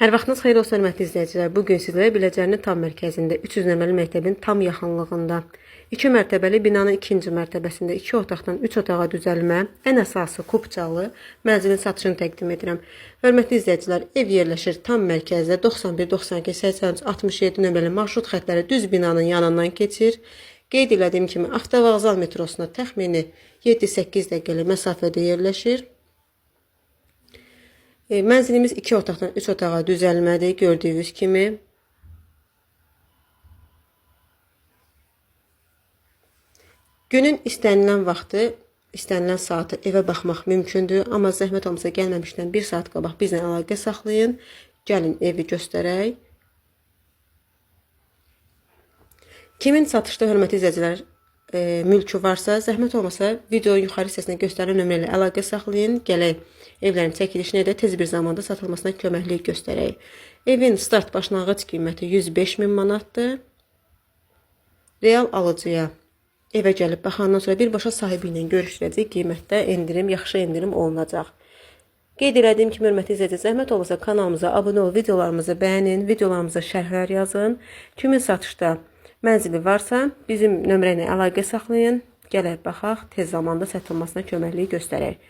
Hər vaxtınız xeyir olsun, hörmətli izləyicilər. Bugün sizlərə Biləcərinin tam mərkəzində 300 nömrəli məktəbin tam yaxınlığında 2 mərtəbəli binanın 2-ci mərtəbəsində 2 otaqdan 3 otağa düzəlmə, ən əsası kupçalı mənzilin satışını təqdim edirəm. Hörmətli izləyicilər, ev yerləşir tam mərkəzdə 91, 92, 83, 67 nömrəli marşrut xəttləri düz binanın yanından keçir. Qeyd elədiyim kimi avtovağzal metrosuna təxmini 7-8 dəqiqəlik məsafədə yerləşir. Mənzilimiz 2 otaqdan 3 otağa düzəlmədir, gördüyünüz kimi. Günün istənilən vaxtı, istənilən saatı evə baxmaq mümkündür. Amma zəhmət olmasa gəlməmişdən 1 saat qabaq bizlə əlaqə saxlayın. Gəlin evi göstərək. Kimin satışda, hörmətli izləyicilər, mülkü varsa, zəhmət olmasa videonun yuxarı hissəsində göstərilən nömrə ilə əlaqə saxlayın. Gələk evlərin çəkilişini edək, tez bir zamanda satılmasına köməklik göstərək. Evin start başlanğıc qiyməti 105 min manatdır. Real alıcıya evə gəlib baxandan sonra birbaşa sahibi ilə görüşüləcək qiymətdə endirim, yaxşı endirim olunacaq. Qeyd elədiyim kimi, hörmətli izləyicilər, zəhmət olmasa kanalımıza abunə ol, videolarımızı bəyənin, videolarımıza şərhlər yazın. Kimin satışda mənzili varsa, bizim nömrə ilə əlaqə saxlayın. Gələk baxaq, tez zamanda satılmasına köməklik göstərək.